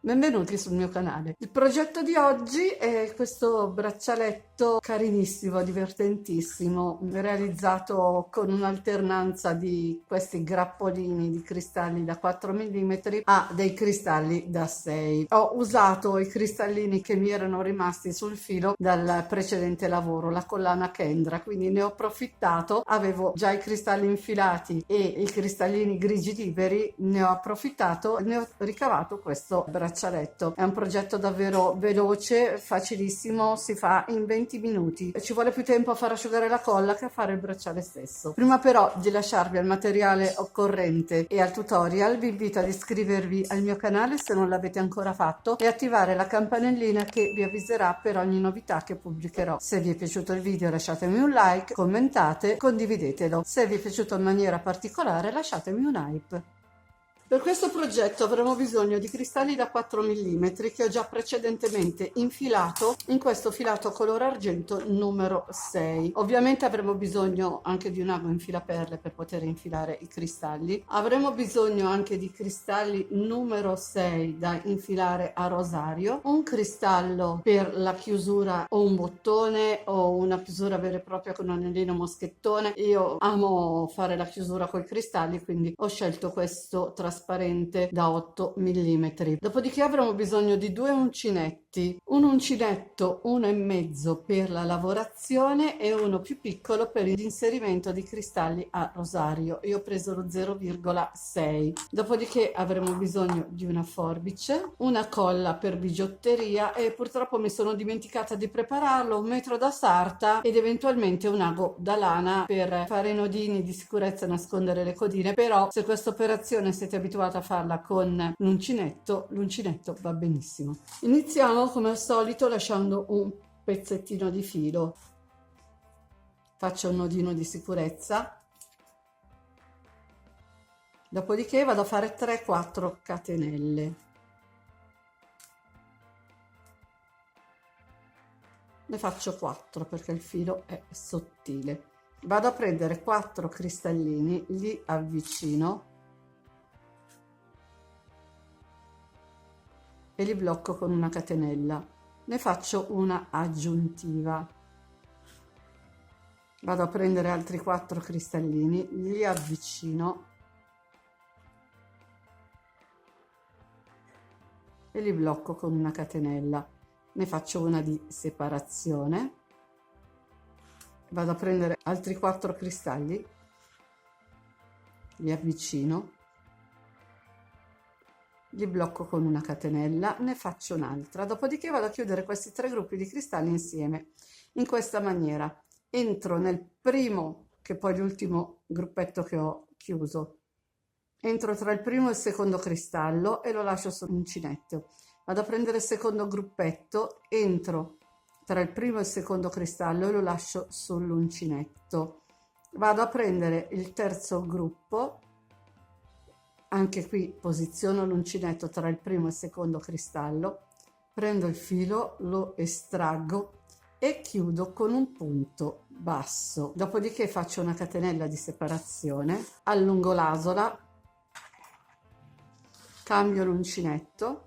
Benvenuti sul mio canale. Il progetto di oggi è questo braccialetto carinissimo, divertentissimo, realizzato con un'alternanza di questi grappolini di cristalli da 4 mm a dei cristalli da 6. Ho usato i cristallini che mi erano rimasti sul filo dal precedente lavoro, la collana Kendra, quindi ne ho approfittato. Avevo già i cristalli infilati e i cristallini grigi liberi, ne ho approfittato e ne ho ricavato questo braccialetto. È un progetto davvero veloce, facilissimo, si fa in 20 minuti. Ci vuole più tempo a far asciugare la colla che a fare il bracciale stesso. Prima però di lasciarvi al materiale occorrente e al tutorial, vi invito ad iscrivervi al mio canale se non l'avete ancora fatto e attivare la campanellina che vi avviserà per ogni novità che pubblicherò. Se vi è piaciuto il video lasciatemi un like, commentate, condividetelo. Se vi è piaciuto in maniera particolare lasciatemi un hype. Per questo progetto avremo bisogno di cristalli da 4 mm che ho già precedentemente infilato in questo filato color argento numero 6. Ovviamente avremo bisogno anche di un ago infilaperle per poter infilare i cristalli. Avremo bisogno anche di cristalli numero 6 da infilare a rosario, un cristallo per la chiusura o un bottone o una chiusura vera e propria con un anellino moschettone. Io amo fare la chiusura con i cristalli, quindi ho scelto questo trasparente da 8 mm. Dopodiché avremo bisogno di due uncinetti, un uncinetto 1,5 per la lavorazione e uno più piccolo per l'inserimento di cristalli a rosario. Io ho preso lo 0,6. Dopodiché avremo bisogno di una forbice, una colla per bigiotteria e purtroppo mi sono dimenticata di prepararlo, un metro da sarta ed eventualmente un ago da lana per fare i nodini di sicurezza e nascondere le codine. Però se questa operazione siete abituati a farla con l'uncinetto va benissimo. Iniziamo come al solito lasciando un pezzettino di filo. Faccio un nodino di sicurezza, dopodiché vado a fare 3-4 catenelle. Ne faccio 4 perché il filo è sottile. Vado a prendere 4 cristallini, li avvicino e li blocco con una catenella. Ne faccio una aggiuntiva. Vado a prendere altri 4 cristallini, li avvicino e li blocco con una catenella. Ne faccio una di separazione. Vado a prendere altri 4 cristalli, li avvicino, li blocco con una catenella, ne faccio un'altra. Dopodiché vado a chiudere questi 3 gruppi di cristalli insieme in questa maniera. Entro nel primo, che poi l'ultimo gruppetto che ho chiuso, entro tra il primo e il secondo cristallo e lo lascio sull'uncinetto. Vado a prendere il secondo gruppetto, entro tra il primo e il secondo cristallo e lo lascio sull'uncinetto. Vado a prendere il terzo gruppo, anche qui posiziono l'uncinetto tra il primo e il secondo cristallo, prendo il filo, lo estraggo e chiudo con un punto basso. Dopodiché faccio una catenella di separazione, allungo l'asola, cambio l'uncinetto,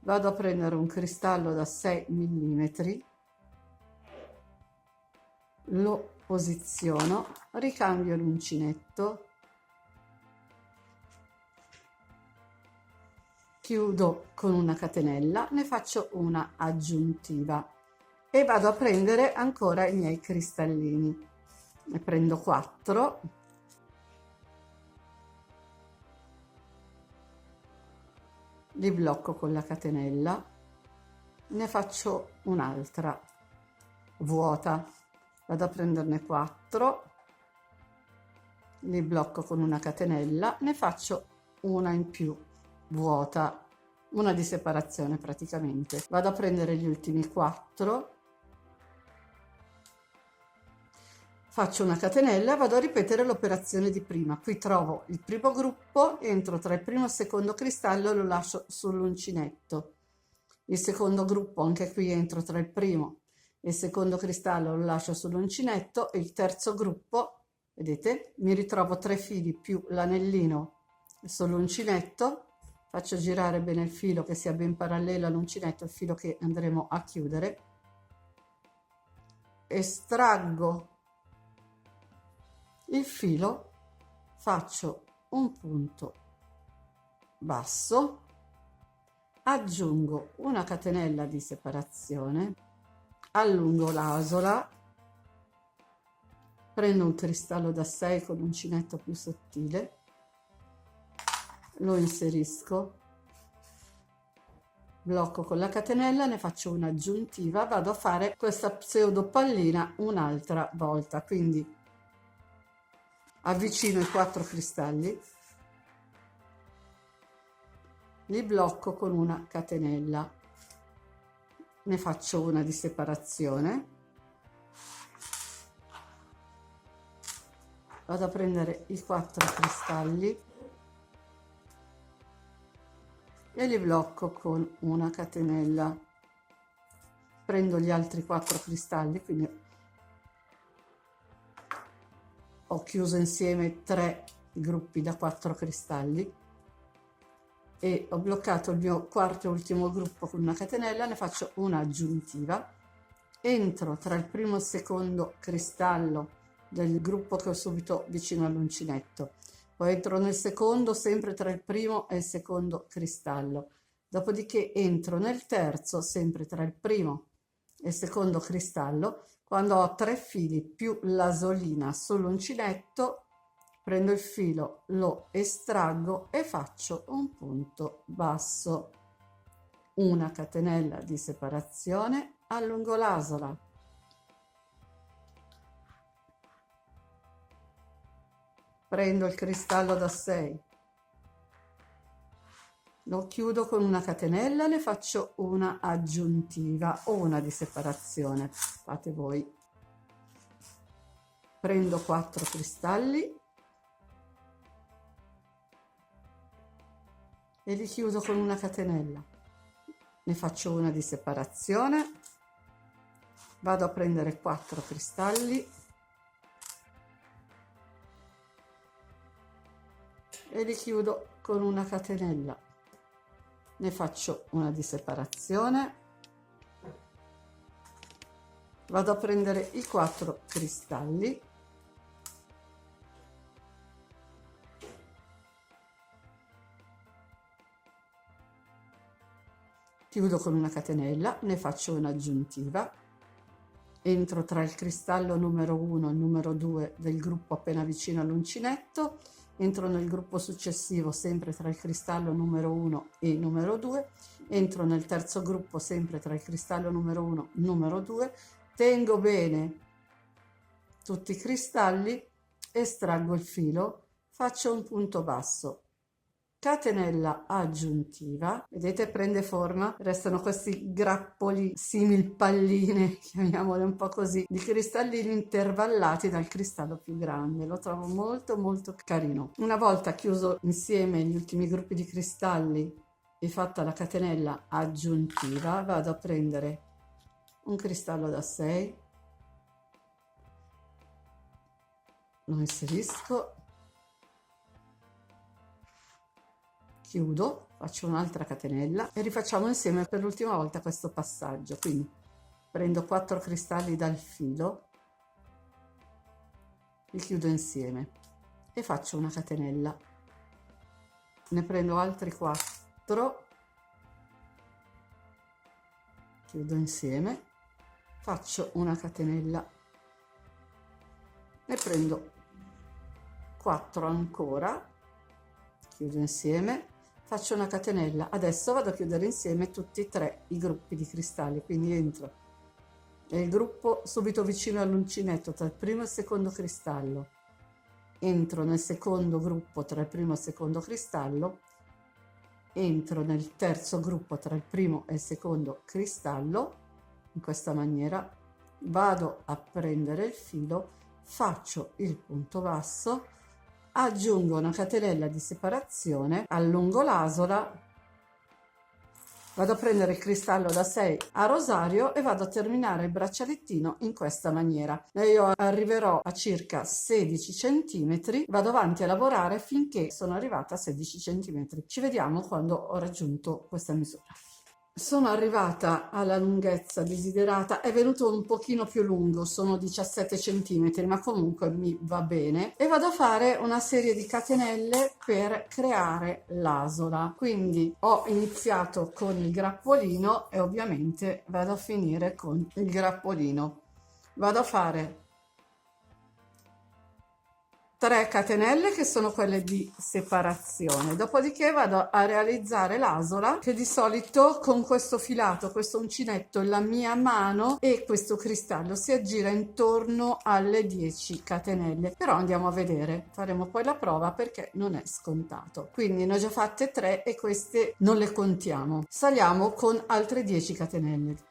vado a prendere un cristallo da 6 mm, lo posiziono, ricambio l'uncinetto, chiudo con una catenella, ne faccio una aggiuntiva e vado a prendere ancora i miei cristallini. Ne prendo 4, li blocco con la catenella, ne faccio un'altra vuota, vado a prenderne 4, li blocco con una catenella, ne faccio una in più vuota, una di separazione praticamente. Vado a prendere gli ultimi 4, faccio una catenella e vado a ripetere l'operazione di prima. Qui trovo il primo gruppo, entro tra il primo e il secondo cristallo e lo lascio sull'uncinetto. Il secondo gruppo, anche qui entro tra il primo e il secondo cristallo, lo lascio sull'uncinetto, e il terzo gruppo, vedete, mi ritrovo 3 fili più l'anellino sull'uncinetto, faccio girare bene il filo che sia ben parallelo all'uncinetto, il filo che andremo a chiudere, estraggo il filo, faccio un punto basso, aggiungo una catenella di separazione, allungo l'asola, prendo un cristallo da 6 con uncinetto più sottile, lo inserisco, blocco con la catenella, ne faccio un'aggiuntiva, vado a fare questa pseudo pallina un'altra volta, quindi avvicino i 4 cristalli, li blocco con una catenella, ne faccio una di separazione, vado a prendere i 4 cristalli e li blocco con una catenella, prendo gli altri 4 cristalli, quindi ho chiuso insieme 3 gruppi da 4 cristalli e ho bloccato il mio quarto e ultimo gruppo con una catenella, ne faccio un'aggiuntiva, entro tra il primo e il secondo cristallo del gruppo che ho subito vicino all'uncinetto, poi entro nel secondo sempre tra il primo e il secondo cristallo, dopodiché entro nel terzo sempre tra il primo e il secondo cristallo. Quando ho 3 fili più l'asolina sull'uncinetto, prendo il filo, lo estraggo e faccio un punto basso, una catenella di separazione, allungo l'asola, prendo il cristallo da 6, lo chiudo con una catenella, ne faccio una aggiuntiva o una di separazione, fate voi. Prendo 4 cristalli e li chiudo con una catenella, ne faccio una di separazione, vado a prendere 4 cristalli e li chiudo con una catenella, ne faccio una di separazione, vado a prendere i 4 cristalli chiudo con una catenella, ne faccio un'aggiuntiva, entro tra il cristallo numero 1 e il numero 2 del gruppo appena vicino all'uncinetto, entro nel gruppo successivo sempre tra il cristallo numero 1 e il numero 2, entro nel terzo gruppo sempre tra il cristallo numero 1 e il numero 2, tengo bene tutti i cristalli, estraggo il filo, faccio un punto basso, catenella aggiuntiva, vedete prende forma, restano questi grappoli simil palline, chiamiamole un po' così, di cristallini intervallati dal cristallo più grande, lo trovo molto molto carino. Una volta chiuso insieme gli ultimi gruppi di cristalli e fatta la catenella aggiuntiva, vado a prendere un cristallo da 6, lo inserisco, chiudo, faccio un'altra catenella e rifacciamo insieme per l'ultima volta questo passaggio. Quindi prendo 4 cristalli dal filo, li chiudo insieme e faccio una catenella, ne prendo altri 4, chiudo insieme, faccio una catenella, ne prendo 4 ancora, chiudo insieme, faccio una catenella. Adesso vado a chiudere insieme tutti e 3 i gruppi di cristalli, quindi entro nel gruppo subito vicino all'uncinetto tra il primo e il secondo cristallo, entro nel secondo gruppo tra il primo e il secondo cristallo, entro nel terzo gruppo tra il primo e il secondo cristallo, in questa maniera, vado a prendere il filo, faccio il punto basso, aggiungo una catenella di separazione, allungo l'asola, Vado a prendere il cristallo da 6 a rosario e vado a terminare il braccialettino in questa maniera. Io arriverò a circa 16 centimetri, vado avanti a lavorare finché sono arrivata a 16 centimetri. Ci vediamo quando ho raggiunto questa misura. Sono arrivata alla lunghezza desiderata, è venuto un pochino più lungo, sono 17 centimetri, ma comunque mi va bene, e vado a fare una serie di catenelle per creare l'asola. Quindi ho iniziato con il grappolino e ovviamente vado a finire con il grappolino. Vado a fare 3 catenelle che sono quelle di separazione, dopodiché vado a realizzare l'asola, che di solito con questo filato, questo uncinetto, la mia mano e questo cristallo si aggira intorno alle 10 catenelle, però andiamo a vedere, faremo poi la prova perché non è scontato. Quindi ne ho già fatte 3 e queste non le contiamo, saliamo con altre 10 catenelle.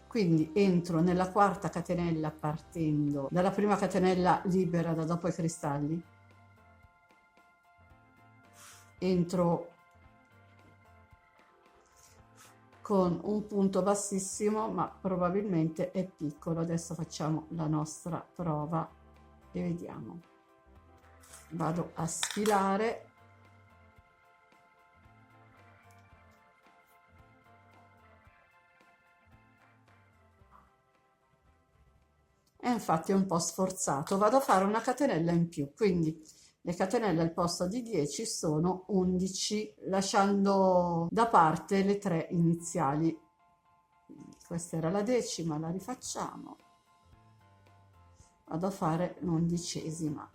Quindi entro nella quarta catenella partendo dalla prima catenella libera da dopo i cristalli, entro con un punto bassissimo, ma probabilmente è piccolo. Adesso facciamo la nostra prova e vediamo. Vado a sfilare. E infatti è un po' sforzato, vado a fare una catenella in più, quindi le catenelle al posto di 10 sono 11, lasciando da parte le 3 iniziali. Questa era la decima, la rifacciamo, vado a fare l'11ª.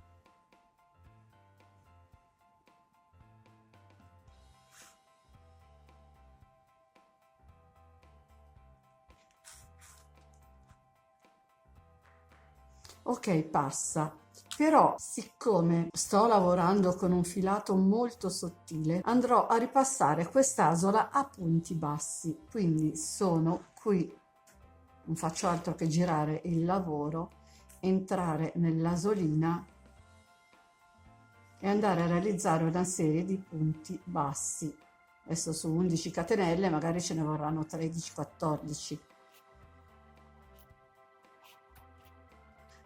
Ok, passa. Però, siccome sto lavorando con un filato molto sottile, andrò a ripassare quest'asola a punti bassi. Quindi sono qui, non faccio altro che girare il lavoro, entrare nell'asolina e andare a realizzare una serie di punti bassi. Adesso su 11 catenelle magari ce ne vorranno 13-14.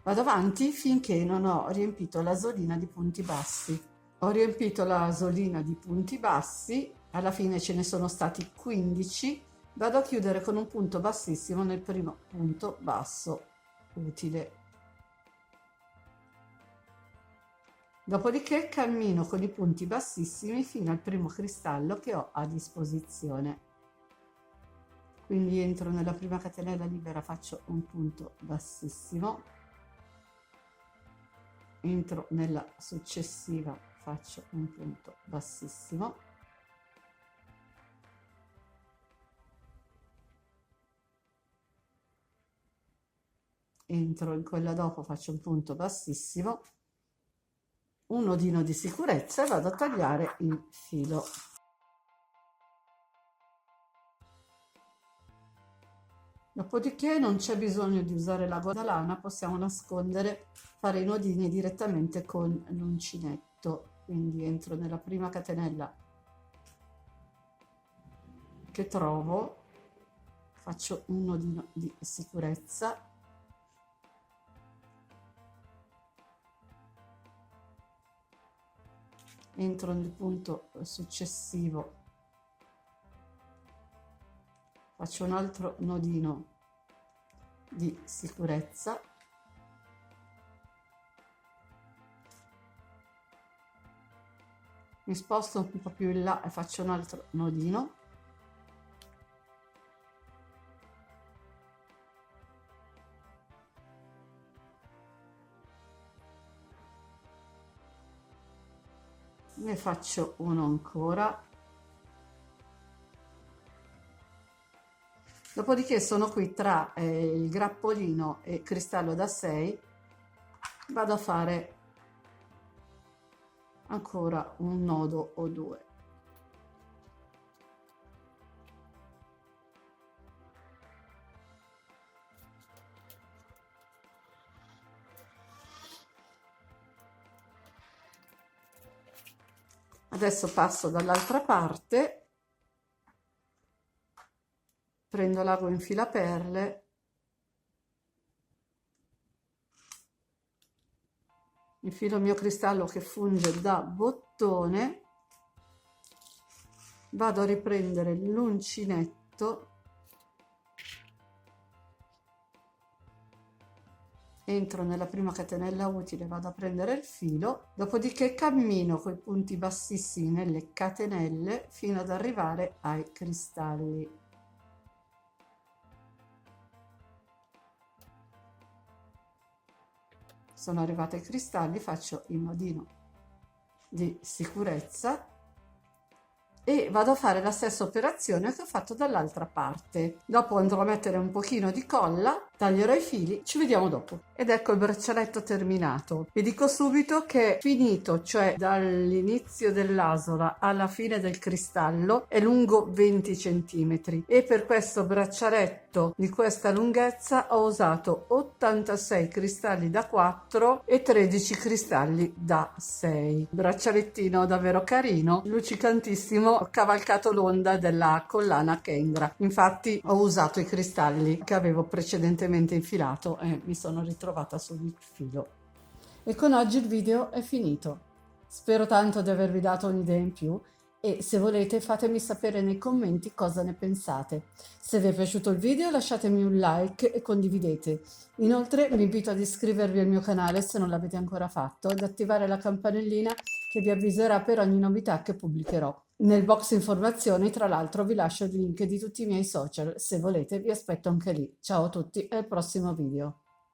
Vado avanti finché non ho riempito l'asolina di punti bassi. Ho riempito l'asolina di punti bassi, alla fine ce ne sono stati 15. Vado a chiudere con un punto bassissimo nel primo punto basso utile. Dopodiché cammino con i punti bassissimi fino al primo cristallo che ho a disposizione. Quindi entro nella prima catenella libera, faccio un punto bassissimo. Entro nella successiva, faccio un punto bassissimo, entro in quella dopo, faccio un punto bassissimo, un nodino di sicurezza e vado a tagliare il filo. Dopodiché non c'è bisogno di usare la guadalana, possiamo nascondere, fare i nodini direttamente con l'uncinetto. Quindi entro nella prima catenella che trovo, faccio un nodino di sicurezza, entro nel punto successivo, faccio un altro nodino di sicurezza, mi sposto un po' più in là e faccio un altro nodino, ne faccio uno ancora. Dopodiché sono qui tra il grappolino e cristallo da 6, vado a fare ancora un nodo o 2. Adesso passo dall'altra parte, prendo l'ago in filaperle, infilo il mio cristallo che funge da bottone, vado a riprendere l'uncinetto, entro nella prima catenella utile, vado a prendere il filo, dopodiché cammino coi punti bassissimi nelle catenelle fino ad arrivare ai cristalli. Sono arrivata ai cristalli, faccio il nodino di sicurezza e vado a fare la stessa operazione che ho fatto dall'altra parte. Dopo andrò a mettere un pochino di colla, taglierò i fili, ci vediamo dopo. Ed ecco il braccialetto terminato. Vi dico subito che finito, cioè dall'inizio dell'asola alla fine del cristallo, è lungo 20 cm e per questo braccialetto di questa lunghezza ho usato 86 cristalli da 4 e 13 cristalli da 6. Braccialettino davvero carino, luccicantissimo. Ho cavalcato l'onda della collana Kendra, infatti ho usato i cristalli che avevo precedentemente infilato e mi sono ritrovata sul filo. E con oggi il video è finito. Spero tanto di avervi dato un'idea in più e se volete fatemi sapere nei commenti cosa ne pensate. Se vi è piaciuto il video lasciatemi un like e condividete. Inoltre vi invito ad iscrivervi al mio canale se non l'avete ancora fatto, ad attivare la campanellina che vi avviserà per ogni novità che pubblicherò. Nel box informazioni, tra l'altro, vi lascio il link di tutti i miei social. Se volete, vi aspetto anche lì. Ciao a tutti e al prossimo video.